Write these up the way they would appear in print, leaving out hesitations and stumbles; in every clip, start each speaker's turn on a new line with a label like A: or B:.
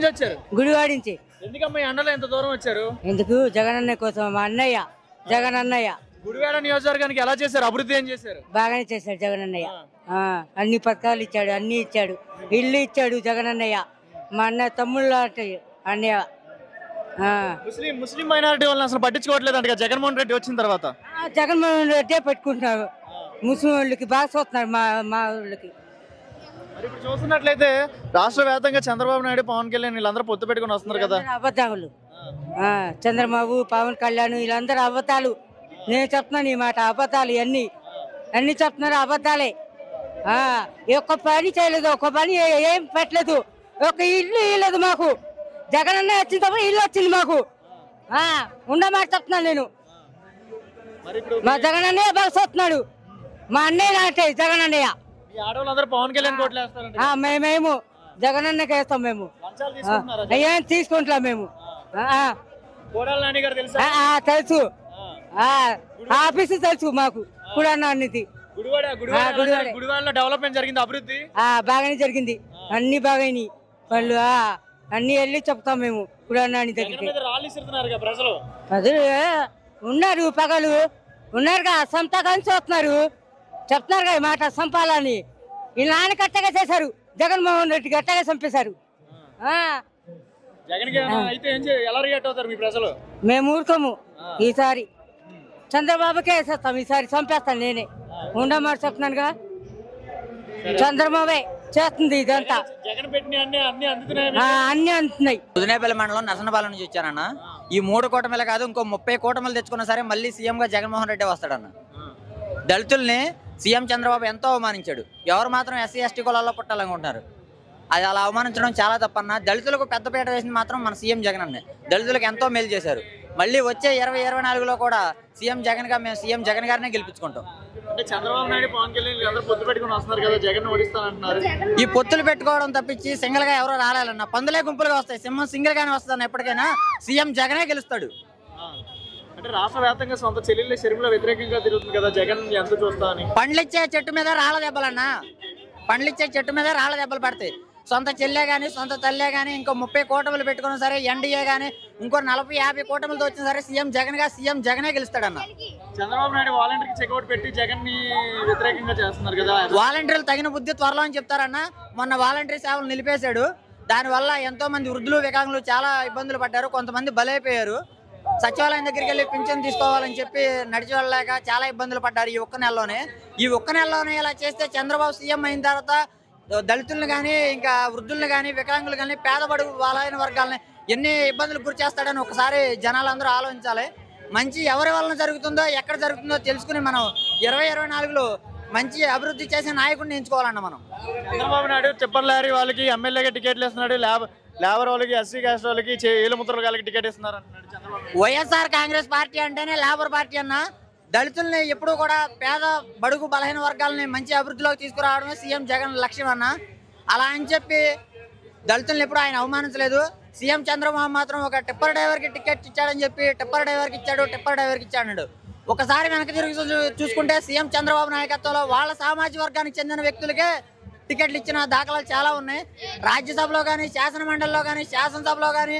A: వచ్చారు
B: గుడివాడించి.
A: ఎందుకమ్మా ఈ ఎండలో ఎంత దూరం వచ్చారు?
B: ఎందుకు? జగనన్న కోసం. మా అన్నయ్య జగనన్నయ్య
A: గుడివాడ నియోజకవర్గానికి ఎలా చేశారు? అభివృద్ధి ఏం చేశారు?
B: బాగానే చేశాడు జగనన్నయ్య. అన్ని పథకాలు ఇచ్చాడు, అన్ని ఇచ్చాడు, ఇల్లు ఇచ్చాడు జగనన్నయ్య. మా అన్న తమ్ముళ్ళు అన్నయ్య.
A: ముస్లిం మైనారిటీ వాళ్ళని అసలు పట్టించుకోవట్లేదు అంటే జగన్మోహన్ రెడ్డి వచ్చిన తర్వాత.
B: జగన్మోహన్ రెడ్డి పెట్టుకుంటున్నారు. ముస్లిం వాళ్ళకి బాగా చూస్తున్నారు మా ఊళ్ళకి.
A: మరి ఇప్పుడు చూస్తున్నట్లయితే రాష్ట్ర వ్యాప్తంగా చంద్రబాబు నాయుడు, పవన్ కళ్యాణ్ వీళ్ళందరూ పొత్తు పెట్టుకుని వస్తున్నారు కదా.
B: అబద్ధాలు. చంద్రబాబు, పవన్ కళ్యాణ్ వీళ్ళందరూ అబద్ధాలు. నేను చెప్తున్నాను ఈ మాట. అబద్ధాలు అన్ని చెప్తున్నారు, అబద్ధాలే. ఒక్క పని చేయలేదు, ఒక్క పని ఏం పెట్టలేదు, ఒక ఇల్లు ఇవ్వలేదు మాకు. జగనన్న వచ్చిన తర్వాత ఇల్లు వచ్చింది మాకు. ఉండమాట చెప్తున్నాను నేను. మా జగనన్నయ్య బాగా చూస్తున్నాడు. మా అన్నయ్య అంటే జగనన్నయ్య. మేము జగనన్నకి వేస్తాం. మేము ఏం తీసుకుంటాం. మేము తెలుసు, ఆఫీసు తెలుసు మాకు. కుడాన్ని
A: డెవలప్మెంట్ జరిగింది, అభివృద్ధి
B: బాగానే జరిగింది. అన్ని బాగాయి వాళ్ళు. అన్ని వెళ్ళి చెప్తాం మేము కుడాన్ని దగ్గరికి. ప్రజలు ఉన్నారు, పగలు ఉన్నారుగా, సంతకాన్ని చూస్తున్నారు, చెప్తున్నారు కదా మాట సంపాలని. ఈ నాన్న కట్టగా చేశారు, జగన్మోహన్ రెడ్డి గట్టగా చంపేశారు. మేము ఊరుకోము. ఈసారి చంద్రబాబుకే వేసేస్తాం. ఈసారి చంపేస్తాను నేనే. ఉండమాట చెప్తున్నానుగా, చంద్రబాబే చేస్తుంది ఇదంతా. అన్ని అందుతున్నాయి.
C: ఉదనేపల్లి మండలం నరసనపాలెం నుంచి వచ్చానన్న. ఈ 3 కూటమిలు కాదు, ఇంకో 30 కూటమిలు తెచ్చుకున్నా సరే మళ్ళీ సీఎం గా జగన్మోహన్ రెడ్డి వస్తాడన్న. దళితుల్ని సీఎం చంద్రబాబు ఎంతో అవమానించాడు. ఎవరు మాత్రం ఎస్సీ ఎస్టీ కులాల్లో పుట్టాలనుకుంటున్నారు. అది అలా అవమానించడం చాలా తప్పన్న. దళితులకు పెద్దపీట వేసింది మాత్రం మన సీఎం జగన్ అన్నే. దళితులకు ఎంతో మేలు చేశారు. మళ్ళీ వచ్చే 2024లో కూడా సీఎం జగన్ గా మేము సీఎం జగన్ గారినే గెలిపించుకుంటాం.
A: చంద్రబాబు నాయుడు, పవన్ కళ్యాణ్ పొత్తు పెట్టుకుని వస్తున్నారు కదా, జగన్ ఓడిస్తానంటున్నారు.
C: ఈ పొత్తులు పెట్టుకోవడం తప్పించి సింగిల్ గా ఎవరో రాలేదన్న. పందులే గుంపులుగా వస్తాయి, సింహం సింగిల్ గానే వస్తాను. ఎప్పటికైనా సీఎం జగనే గెలుస్తాడు.
A: అంటే రాష్ట్ర వ్యాప్తంగా సొంత చెల్లెళ్ళ షర్మిల వ్యతిరేకంగా తిరుగుతుంది కదా, జగన్ ఎంత చూస్తా అని.
C: పండ్లిచ్చే చెట్టు మీద రాళ్ళ దెబ్బలన్నా. పండ్లిచ్చే చెట్టు మీద రాళ్ళ దెబ్బలు పడతాయి. సొంత చెల్లె గానీ, సొంత తల్లే గానీ, ఇంకో 30 కూటమిలు పెట్టుకున్నా సరే, ఎన్డీఏ గానీ ఇంకో 40-50 కూటమిలతో వచ్చినా సరే సీఎం జగనే గెలుస్తాడన్న.
A: చంద్రబాబు నాయుడు వాలంటీర్కి చెక్అౌట్ పెట్టి జగన్ ని వ్యతిరేకంగా చేస్తున్నారు కదా.
C: వాలంటీర్లు తగిన బుద్ధి త్వరలో అని చెప్తారన్న. మొన్న వాలంటీర్ సేవలు నిలిపేశాడు. దానివల్ల ఎంతో మంది వృద్ధులు, వికలాంగులు చాలా ఇబ్బందులు పడ్డారు. కొంతమంది బలైపోయారు. సచివాలయం దగ్గరికి వెళ్ళి పింఛన్ తీసుకోవాలని చెప్పి నడిచి వెళ్ళలేక చాలా ఇబ్బందులు పడ్డారు ఈ ఒక్క నెలలోనే ఇలా చేస్తే చంద్రబాబు సీఎం అయిన తర్వాత దళితులను కానీ, ఇంకా వృద్ధులను కానీ, వికలాంగులు కానీ, పేదబడుగు బలైన వర్గాలని ఎన్ని ఇబ్బందులకు గురి చేస్తాడని ఒకసారి జనాలందరూ ఆలోచించాలి. మంచి ఎవరి వలన జరుగుతుందో, ఎక్కడ జరుగుతుందో తెలుసుకుని మనం 2024లో మంచి అభివృద్ధి చేసే నాయకుడిని ఎంచుకోవాలన్న. మనం
A: చంద్రబాబు నాయుడు టిప్పర్ లారీ వాళ్ళకి ఎమ్మెల్యేగా టికెట్లు ఇస్తున్నాడు, లేబర్ వాళ్ళకి, ఎస్సీ క్యాస్ట్ వాళ్ళకి, ఏలుముద్రల వాళ్ళకి టికెట్ ఇస్తున్నారు అంటున్నాడు చంద్రబాబు.
C: వైఎస్ఆర్ కాంగ్రెస్ పార్టీ అంటేనే లేబర్ పార్టీ అన్న. దళితుల్ని ఎప్పుడూ కూడా పేద బడుగు బలహీన వర్గాలని మంచి అభివృద్ధిలోకి తీసుకురావడమే సీఎం జగన్ లక్ష్యం అన్న. అలా అని చెప్పి దళితుల్ని ఎప్పుడు ఆయన అవమానించలేదు. సీఎం చంద్రబాబు మాత్రం ఒక టిప్పర్ డ్రైవర్కి టికెట్ ఇచ్చాడని చెప్పి టిప్పర్ డ్రైవర్కి ఇచ్చాడు. ఒకసారి వెనక్కి తిరిగి చూసుకుంటే సీఎం చంద్రబాబు నాయకత్వంలో వాళ్ళ సామాజిక వర్గానికి చెందిన వ్యక్తులకే టికెట్లు ఇచ్చిన దాఖలాలు చాలా ఉన్నాయి. రాజ్యసభలో కానీ, శాసన మండలిలో కానీ, శాసనసభలో కానీ,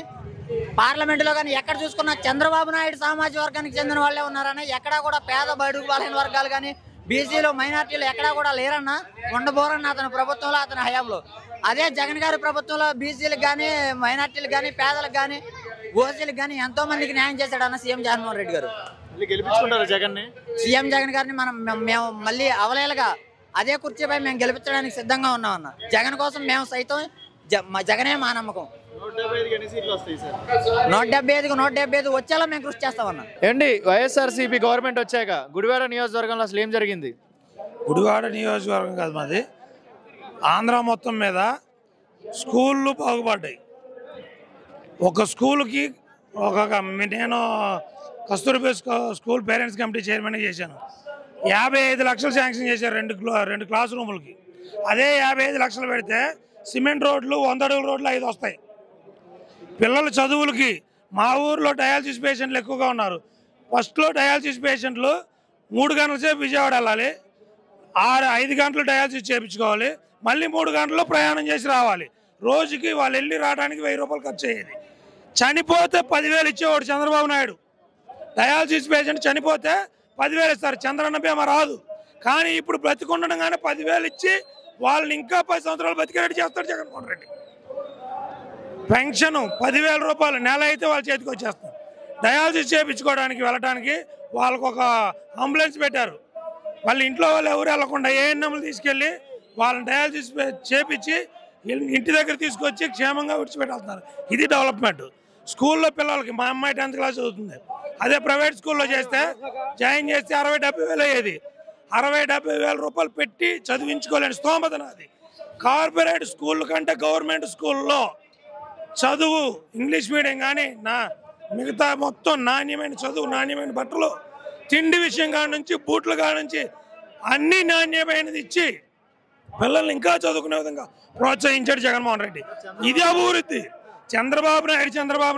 C: పార్లమెంటులో కానీ ఎక్కడ చూసుకున్నా చంద్రబాబు నాయుడు సామాజిక వర్గానికి చెందిన వాళ్ళే ఉన్నారని. ఎక్కడా కూడా పేద బడుగు బలహీన వర్గాలు కానీ, బీసీలు, మైనార్టీలు ఎక్కడా కూడా లేరన్నా, ఉండబోరన్న అతని ప్రభుత్వంలో, అతని హయాంలో. అదే జగన్ గారి ప్రభుత్వంలో బీసీలకు కానీ, మైనార్టీలకు కానీ, పేదలకు కానీ, ఓసీలకు కానీ ఎంతో మందికి న్యాయం చేశాడన్న సీఎం జగన్మోహన్ రెడ్డి గారు. సీఎం జగన్ గారిని మేము మళ్ళీ అవలేలుగా అదే కుర్చీపై మేము గెలిపించడానికి సిద్ధంగా ఉన్నామన్న. జగన్ కోసం మేము సైతం జగనే మా నమ్మకం. 175 వచ్చేలా మేము కృషి చేస్తామన్న.
A: ఏంటి వైఎస్ఆర్సీపీ గవర్నమెంట్ వచ్చాక గుడివాడ నియోజకవర్గంలో అసలు ఏం జరిగింది?
D: గుడివాడ నియోజకవర్గం కాదు మాది, ఆంధ్ర మొత్తం మీద స్కూళ్ళు బాగుపడ్డాయి. ఒక స్కూల్కి నేను Kasturba school parents committee chairman చేశాను. 55 లక్షలు శాంక్షన్ చేశారు 2 క్లాస్ రూములకి. అదే 55 లక్షలు పెడితే సిమెంట్ రోడ్లు 100 అడుగుల రోడ్లు 5 వస్తాయి. పిల్లల చదువులకి మా ఊర్లో డయాలసిస్ పేషెంట్లు ఎక్కువగా ఉన్నారు. ఫస్ట్లో డయాలసిస్ పేషెంట్లు 3 గంటల సేపు విజయవాడ వెళ్ళాలి, 5 గంటలు డయాలసిస్ చేయించుకోవాలి, మళ్ళీ 3 గంటల్లో ప్రయాణం చేసి రావాలి. రోజుకి వాళ్ళు వెళ్ళి రావడానికి 1000 రూపాయలు ఖర్చు అయ్యేది. చనిపోతే 10,000 ఇచ్చేవాడు చంద్రబాబు నాయుడు. డయాలసిస్ పేషెంట్ చనిపోతే 10,000 ఇస్తారు, చంద్రన్న బీమా రాదు. కానీ ఇప్పుడు బ్రతికుండగానే 10,000 ఇచ్చి వాళ్ళని ఇంకా 10 సంవత్సరాలు బతికేటట్టు చేస్తాడు జగన్మోహన్ రెడ్డి. పెన్షన్ 10,000 రూపాయలు నెల అయితే వాళ్ళ చేతికి వచ్చేస్తారు. డయాలసిస్ చేయించుకోవడానికి వెళ్ళడానికి వాళ్ళకు ఒక అంబులెన్స్ పెట్టారు. వాళ్ళ ఇంట్లో వాళ్ళు ఎవరు వెళ్ళకుండా ఏఎన్ఎంలు తీసుకెళ్ళి వాళ్ళని డయాలసిస్ చేపించి ఇంటి దగ్గర తీసుకొచ్చి క్షేమంగా విడిచిపెట్టేస్తున్నారు. ఇది డెవలప్మెంట్. స్కూల్లో పిల్లలకి మా అమ్మాయి 10th క్లాస్ చదువుతుంది, అదే ప్రైవేట్ స్కూల్లో చేస్తే జాయిన్ చేస్తే 60-70 వేలు అయ్యేది. 60-70 వేల రూపాయలు పెట్టి చదివించుకోలేని స్తోమత నాది. కార్పొరేట్ స్కూల్ కంటే గవర్నమెంట్ స్కూల్లో చదువు ఇంగ్లీష్ మీడియం కానీ మిగతా మొత్తం నాణ్యమైన చదువు, నాణ్యమైన బట్టలు, తిండి విషయం కాడ నుంచి బూట్ల కాడ నుంచి అన్ని నాణ్యమైనది ఇచ్చి పిల్లల్ని ఇంకా చదువుకునే విధంగా ప్రోత్సహించాడు జగన్మోహన్ రెడ్డి. ఇది అభివృద్ధి. చంద్రబాబు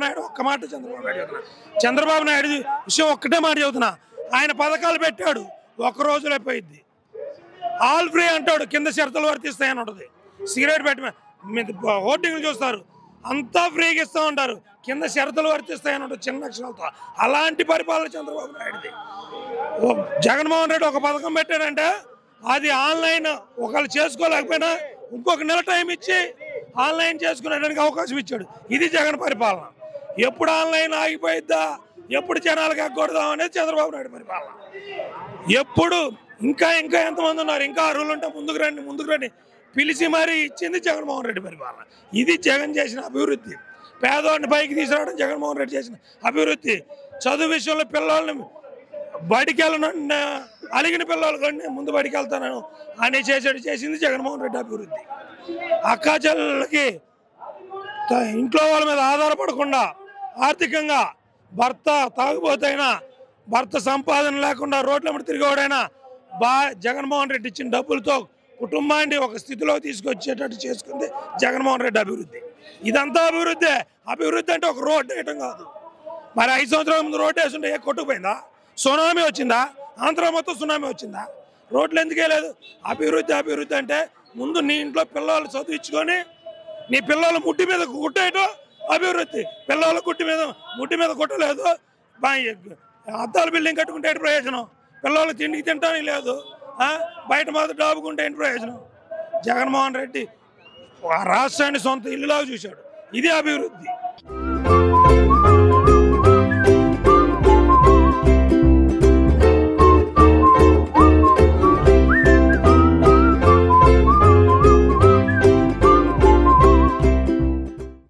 D: నాయుడు ఒక్క మాట చంద్రబాబు నాయుడు విషయం ఒక్కటే మాట చెబుతున్నా. ఆయన పథకాలు పెట్టాడు, ఒక్క రోజులో అయిపోయింది. ఆల్ ఫ్రీ అంటాడు, కింద షరతులు వర్తిస్తాయని ఉంటుంది. సిగరెట్ పెట్టి ఓటింగ్లు చూస్తారు, అంతా ఫ్రీగా ఇస్తూ ఉంటారు, కింద షరతులు వర్తిస్తాయని ఉంటుంది చిన్న అక్షరాలతో. అలాంటి పరిపాలన చంద్రబాబు నాయుడుది. జగన్మోహన్ రెడ్డి ఒక పథకం పెట్టాడంటే అది ఆన్లైన్ ఒకళ్ళు చేసుకోలేకపోయినా ఇంకొక నెల టైం ఇచ్చి ఆన్లైన్ చేసుకునేడానికి అవకాశం ఇచ్చాడు. ఇది జగన్ పరిపాలన. ఎప్పుడు ఆన్లైన్ ఆగిపోయిద్దా, ఎప్పుడు జనాలకు ఎగ్గొడదాం అనేది చంద్రబాబు నాయుడు పరిపాలన. ఎప్పుడు ఇంకా ఎంతమంది ఉన్నారు, ఇంకా అర్హులు ఉంటే ముందుకు రండి పిలిచి మరీ ఇచ్చింది జగన్మోహన్ రెడ్డి పరిపాలన. ఇది జగన్ చేసిన అభివృద్ధి. పేదవాడిని పైకి తీసుకురావడం జగన్మోహన్ రెడ్డి చేసిన అభివృద్ధి. చదువు విషయంలో పిల్లల్ని బడికి వెళ్ళను అలిగిన పిల్లలు కానీ ముందు బడికి వెళ్తాను అని చేసింది జగన్మోహన్ రెడ్డి అభివృద్ధి. అక్కా చెల్లెళ్ళకి ఇంట్లో వాళ్ళ మీద ఆధారపడకుండా ఆర్థికంగా భర్త తాగుబోతైనా, భర్త సంపాదన లేకుండా రోడ్ల మీద తిరిగేవాడైనా జగన్మోహన్ రెడ్డి ఇచ్చిన డబ్బులతో కుటుంబాన్ని ఒక స్థితిలో తీసుకొచ్చేటట్టు చేసుకుంది జగన్మోహన్ రెడ్డి అభివృద్ధి. ఇదంతా అభివృద్ధి అంటే ఒక రోడ్డు వేయటం కాదు. మరి 5 సంవత్సరాల ముందు రోడ్డు వేస్తుంటే కొట్టుకుపోయిందా? సునామీ వచ్చిందా? ఆంధ్ర మొత్తం సునామీ వచ్చిందా? రోడ్లు ఎందుకు వేయలేదు? అభివృద్ధి అంటే ముందు నీ ఇంట్లో పిల్లలు చదివించుకొని నీ పిల్లలు ముట్టి మీద కుట్టేయటం అభివృద్ధి. పిల్లల ముట్టి మీద కుట్టలేదు, అద్దాల బిల్డింగ్ కట్టుకుంటే ఏంటి ప్రయోజనం? పిల్లలు తిండికి తింటానికి లేదు, బయట మాత్రం డాబుకుంటే ఏంటి ప్రయోజనం? జగన్మోహన్ రెడ్డి రాష్ట్రాన్ని సొంత ఇల్లులాగా చూశాడు. ఇది అభివృద్ధి.